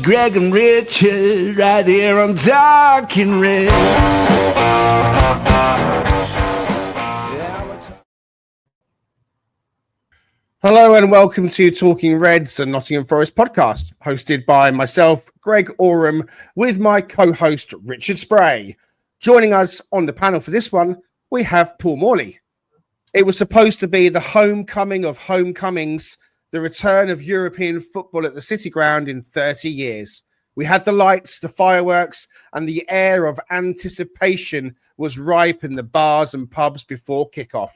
Greg and Richard right here on Talking Red. Hello and welcome to Talking Reds, a Nottingham Forest podcast, hosted by myself, Greg Oram, with my co-host Richard Spray. Joining us on the panel for this one, we have Paul Morley. It was supposed to be the homecoming of homecomings, the return of European football at the City Ground in 30 years. We had the lights, the fireworks, and the air of anticipation was ripe in the bars and pubs before kickoff.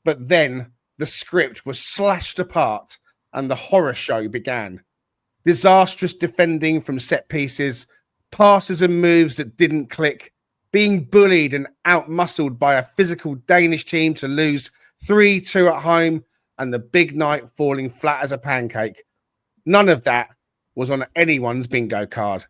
But then the script was slashed apart and the horror show began. Disastrous defending from set pieces, passes and moves that didn't click, being bullied and out-muscled by a physical Danish team to lose 3-2 at home, and the big night falling flat as a pancake. None of that was on anyone's bingo card.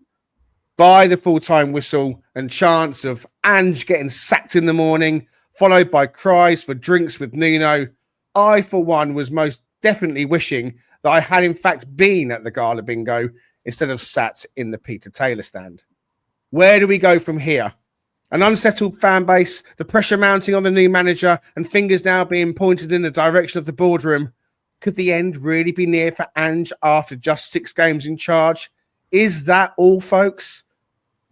By the full-time whistle and chants of Ange getting sacked in the morning, followed by cries for drinks with Nuno, I, for one, was most definitely wishing that I had in fact been at the Gala Bingo instead of sat in the Peter Taylor stand. Where do we go from here? An unsettled fan base, the pressure mounting on the new manager, and fingers now being pointed in the direction of the boardroom. Could the end really be near for Ange after just 6 games in charge? Is that all, folks?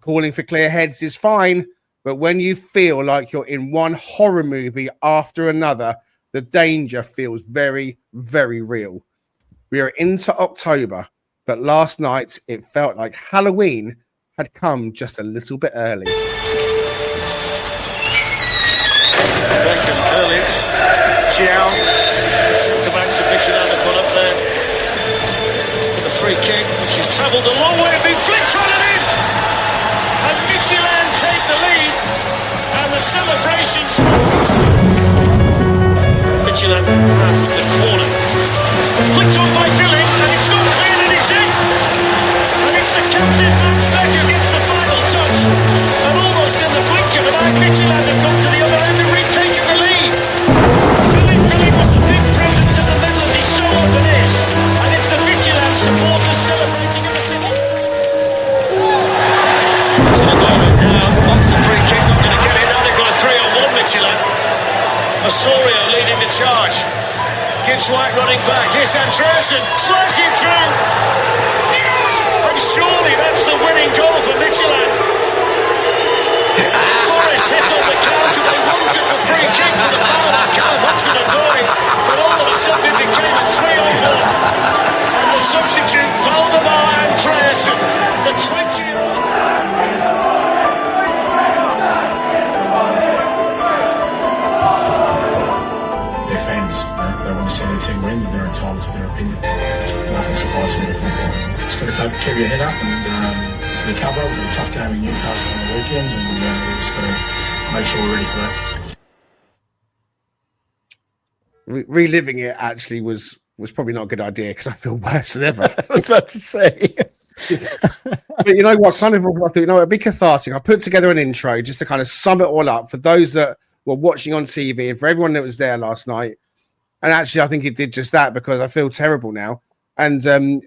Calling for clear heads is fine, but when you feel like you're in one horror movie after another, the danger feels very, very real. We are into October, but last night it felt like Halloween had come just a little bit early. Beckham, brilliant. Chiao, centre back to Midtjylland have gone up there. The free kick, which has travelled a long way, been flicked on and in. And Midtjylland take the lead. And the celebrations. Midtjylland have the corner. It's flicked on by Dilling, and it's not clear, and it's in. And it's the captain, Max Beck, who gets the final touch. And almost in the blink of an eye, Midtjylland have got to the other end and retaken the lead. Dilling was the big presence in the middle, as he so often is. And it's the Midtjylland supporters celebrating everything. To the moment now, wants the free kick, not going to get it. Now they've got a 3-on-1 Midtjylland. Osorio leading the charge. Gibbs White running back. Here's Andreasen slicing through. And surely that's the winning goal for Midtjylland. Forest hit on the counter. They wanted the free kick for the foul. Callum Hudson annoying. But all of a sudden it became a 3-on-1. And the substitute, Valdemar Andreasen, the 20-year-old. They want to see their team win, and they're entitled to their opinion. Nothing surprises me in football. Just got to keep your head up and recover. We've got a tough game in Newcastle on the weekend, and we've just got to make sure we're ready for that. Reliving it actually was probably not a good idea because I feel worse than ever. I was about to say. But you know what? I thought, it'd be cathartic. I put together an intro just to kind of sum it all up for those that were watching on TV and for everyone that was there last night. And actually, I think it did just that because I feel terrible now. And is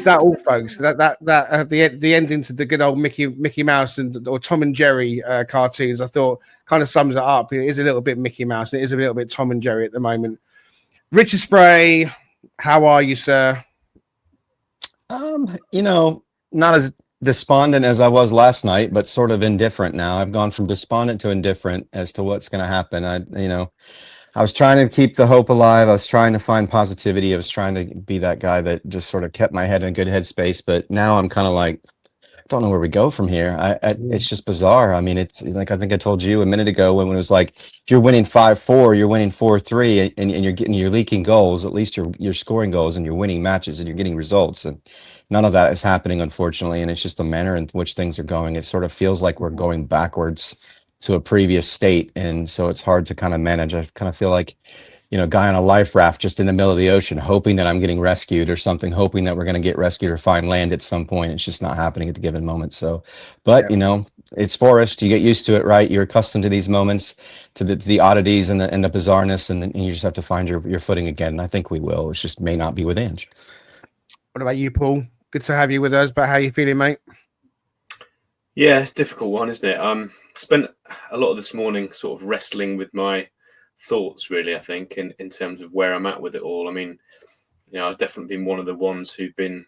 that all, folks? That the ending to the good old Mickey Mouse or Tom and Jerry cartoons, I thought kind of sums it up. It is a little bit Mickey Mouse and it is a little bit Tom and Jerry at the moment. Richard Spray, how are you, sir? Not as despondent as I was last night, but sort of indifferent now. I've gone from despondent to indifferent as to what's going to happen. I was trying to keep the hope alive. I was trying to find positivity. I was trying to be that guy that just sort of kept my head in a good headspace. But now I'm kind of like, I don't know where we go from here. It's just bizarre. I mean, it's like, I think I told you a minute ago when it was like, if you're winning 5-4, you're winning 4-3 and you're leaking goals, at least you're scoring goals and you're winning matches and you're getting results. And none of that is happening, unfortunately. And it's just the manner in which things are going. It sort of feels like we're going backwards to a previous state, and so it's hard to kind of manage. I kind of feel like, a guy on a life raft just in the middle of the ocean, hoping that I'm getting rescued or something, hoping that we're going to get rescued or find land at some point. It's just not happening at the given moment. So, but it's Forest. You get used to it, right? You're accustomed to these moments, to the oddities and the bizarreness, and you just have to find your footing again. And I think we will. It just may not be with Ange. What about you, Paul? Good to have you with us, but how you feeling, mate? Yeah, it's a difficult one, isn't it? Spent a lot of this morning sort of wrestling with my thoughts, really, I think, in terms of where I'm at with it all. I mean, I've definitely been one of the ones who've been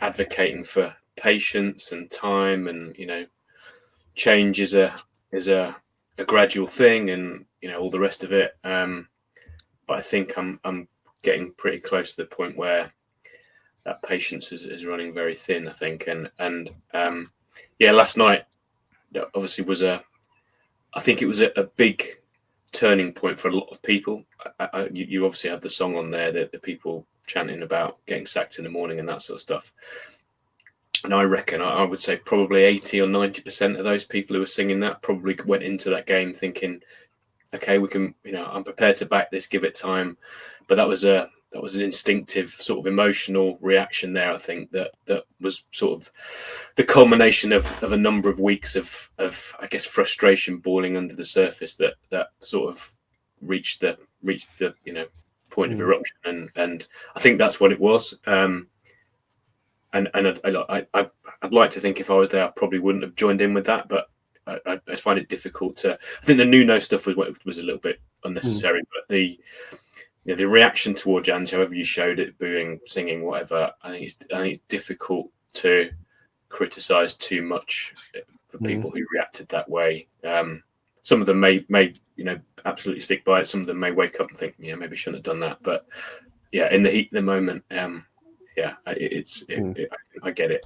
advocating for patience and time, and change is a gradual thing, and all the rest of it. But I think I'm getting pretty close to the point where that patience is running very thin, I think, and last night obviously I think it was a big turning point for a lot of people. You obviously had the song on there that the people chanting about getting sacked in the morning and that sort of stuff. And I reckon I would say probably 80 or 90% of those people who were singing that probably went into that game thinking, okay, we can, I'm prepared to back this, give it time. But that was an instinctive sort of emotional reaction there, I think, that was sort of the culmination of a number of weeks of I guess frustration boiling under the surface that sort of reached the point of eruption, and I think that's what it was. And I'd like to think if I was there, I probably wouldn't have joined in with that, but I find it difficult to. I think the Nuno stuff was a little bit unnecessary, but the reaction towards Ange, however you showed it, booing, singing, whatever, I think it's difficult to criticise too much for people who reacted that way. Some of them may absolutely stick by it. Some of them may wake up and think, maybe shouldn't have done that. But in the heat of the moment, I get it.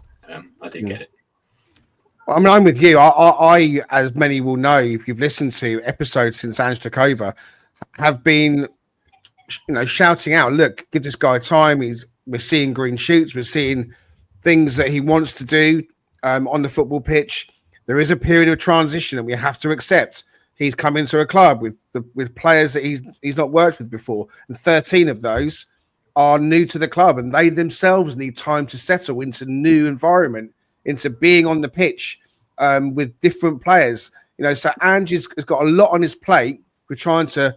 I do get it. I mean, I'm with you. I, as many will know, if you've listened to episodes since Ange took over, have been, shouting out, look, give this guy time. We're seeing green shoots. We're seeing things that he wants to do on the football pitch. There is a period of transition that we have to accept. He's come into a club with players that he's not worked with before, and 13 of those are new to the club, and they themselves need time to settle into new environment, into being on the pitch with different players. So Ange has got a lot on his plate. We're trying to,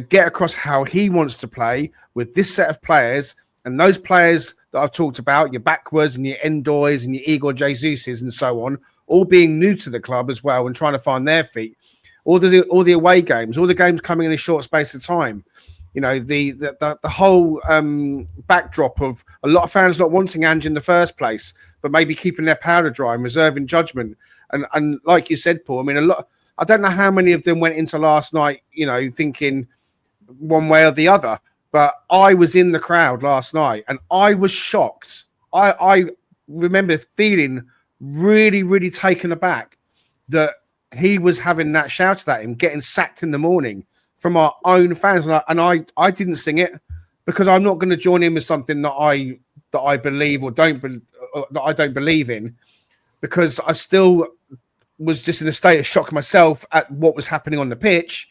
get across how he wants to play with this set of players, and those players that I've talked about, your backwards and your Endoys and your Igor Jesuses and so on, all being new to the club as well and trying to find their feet. All the away games, all the games coming in a short space of time. The whole backdrop of a lot of fans not wanting Ange in the first place, but maybe keeping their powder dry and reserving judgment. And like you said, Paul, I mean, I don't know how many of them went into last night, thinking one way or the other. But I was in the crowd last night and I was shocked. I remember feeling really, really taken aback that he was having that shouted at him, getting sacked in the morning from our own fans. And I didn't sing it because I'm not going to join in with something that I believe or that I don't believe in, because I still was just in a state of shock myself at what was happening on the pitch.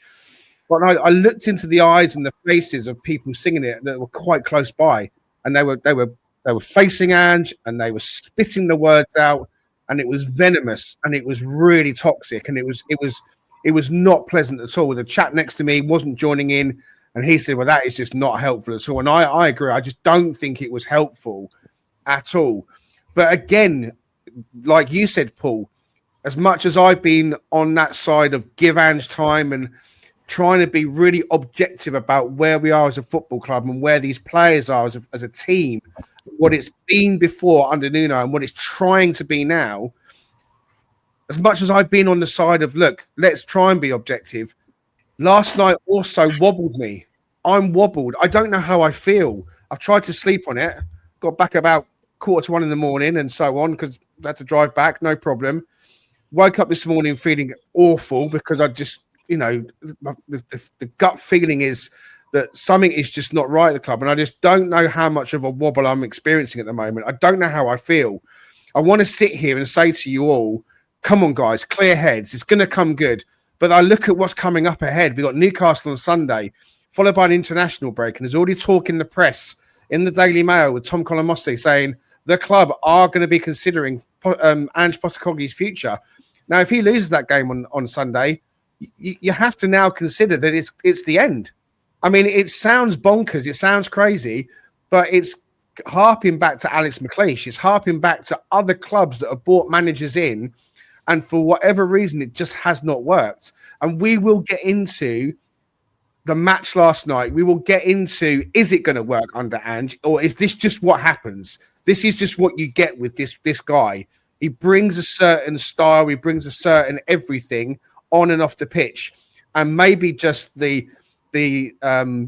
But I looked into the eyes and the faces of people singing it that were quite close by, and they were facing Ange and they were spitting the words out, and it was venomous and it was really toxic, and it was not pleasant at all. The chap next to me wasn't joining in, and he said, well, that is just not helpful at all. And I agree. I just don't think it was helpful at all. But again, like you said, Paul, as much as I've been on that side of give Ange time and trying to be really objective about where we are as a football club and where these players are as a team, what it's been before under Nuno and what it's trying to be now, as much as I've been on the side of, look, let's try and be objective, last night also wobbled me. I'm wobbled. I don't know how I feel. I've tried to sleep on it, got back about 1:45 in the morning and so on because I had to drive back, no problem. Woke up this morning feeling awful because I just, the gut feeling is that something is just not right at the club. And I just don't know how much of a wobble I'm experiencing at the moment. I don't know how I feel. I want to sit here and say to you all, come on, guys, clear heads. It's going to come good. But I look at what's coming up ahead. We've got Newcastle on Sunday, followed by an international break. And there's already talk in the press, in the Daily Mail, with Tom Colomossi saying the club are going to be considering Ange Postecoglou's future. Now, if he loses that game on Sunday, you have to now consider that it's the end. I mean, it sounds bonkers. It sounds crazy, but it's harping back to Alex McLeish. It's harping back to other clubs that have brought managers in, and for whatever reason, it just has not worked. And we will get into the match last night. We will get into, is it going to work under Ange, or is this just what happens? This is just what you get with this guy. He brings a certain style. He brings a certain everything on and off the pitch, and maybe just the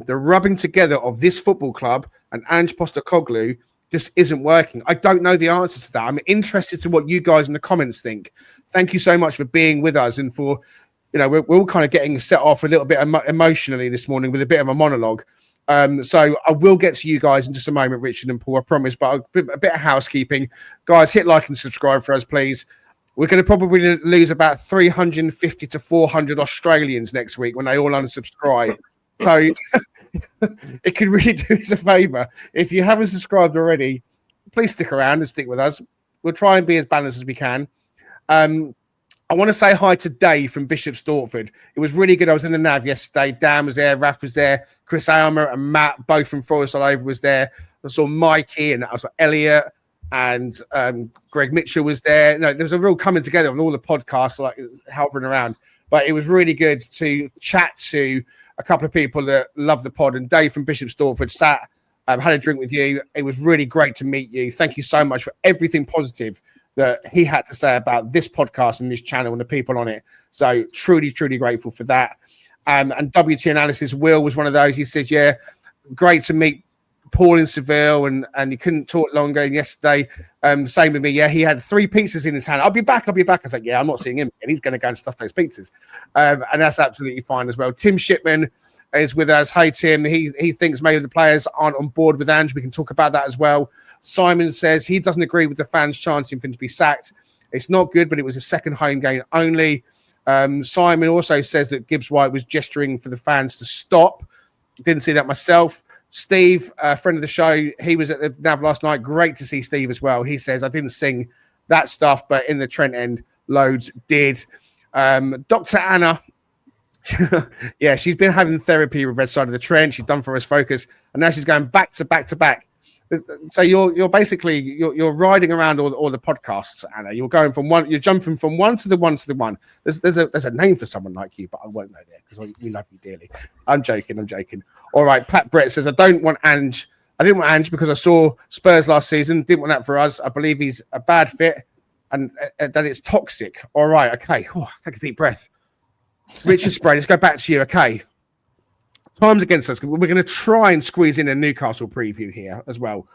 rubbing together of this football club and Ange Postecoglou just isn't working. I don't know the answer to that. I'm interested to what you guys in the comments think. Thank you so much for being with us, and for, we're all kind of getting set off a little bit emotionally this morning with a bit of a monologue. So I will get to you guys in just a moment, Richard and Paul, I promise, but a bit of housekeeping. Guys, hit like and subscribe for us, please. We're going to probably lose about 350 to 400 Australians next week when they all unsubscribe. So it could really do us a favour. If you haven't subscribed already, please stick around and stick with us. We'll try and be as balanced as we can. I want to say hi to Dave from Bishop Stortford. It was really good. I was in the nav yesterday. Dan was there, Raf was there, Chris Aylmer and Matt, both from Forest All Over, was there. I saw Mikey and I saw Elliot and Greg Mitchell was there. There was a real coming together on all the podcasts, like hovering around. But it was really good to chat to a couple of people that love the pod. And Dave from Bishop Stortford sat, had a drink with you. It was really great to meet you. Thank you so much for everything positive that he had to say about this podcast and this channel and the people on it. So truly, truly grateful for that. And WT Analysis Will was one of those. He said, yeah, great to meet Paul in Seville, and he couldn't talk longer. And yesterday, same with me. Yeah, he had 3 pizzas in his hand. I'll be back. I was like, yeah, I'm not seeing him, and he's going to go and stuff those pizzas. And that's absolutely fine as well. Tim Shipman is with us. Hey, Tim. He thinks maybe the players aren't on board with Ange. We can talk about that as well. Simon says he doesn't agree with the fans chanting for him to be sacked. It's not good, but it was a second home game only. Simon also says that Gibbs White was gesturing for the fans to stop. Didn't see that myself. Steve, a friend of the show, he was at the Nav last night. Great to see Steve as well. He says, I didn't sing that stuff, but in the Trent end, loads did. Dr. Anna, yeah, she's been having therapy with Red Side of the Trent. She's done for us Focus, and now she's going back to back to back. So you're basically you're riding around all the podcasts, Anna. You're going from one, you're jumping from one to the one to the one. There's a name for someone like you, but I won't know there because we love you dearly. I'm joking. All right, Pat Brett says I didn't want Ange because I saw Spurs last season. Didn't want that for us. I believe he's a bad fit and that it's toxic. All right, okay. Take a deep breath. Richard Spray, let's go back to you. Okay. Time's against us. We're going to try and squeeze in a Newcastle preview here as well.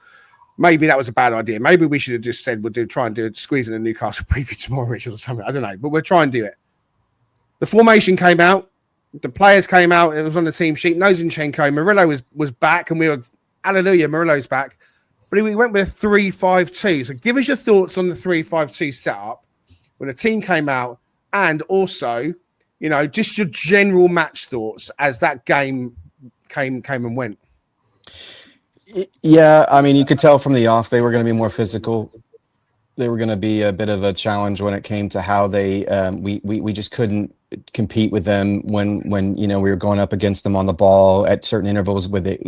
Maybe that was a bad idea. Maybe we should have just said squeeze in a Newcastle preview tomorrow, Richard, or something. I don't know, but we'll try and do it. The formation came out. The players came out. It was on the team sheet. No Zinchenko. Murillo was back, and we were, hallelujah, Murillo's back. But we went with a 3-5-2. So give us your thoughts on the 3-5-2 setup when the team came out, and also, just your general match thoughts as that game came and went. Yeah, I mean, you could tell from the off they were going to be more physical. They were going to be a bit of a challenge when it came to how they we just couldn't compete with them when we were going up against them on the ball at certain intervals with it.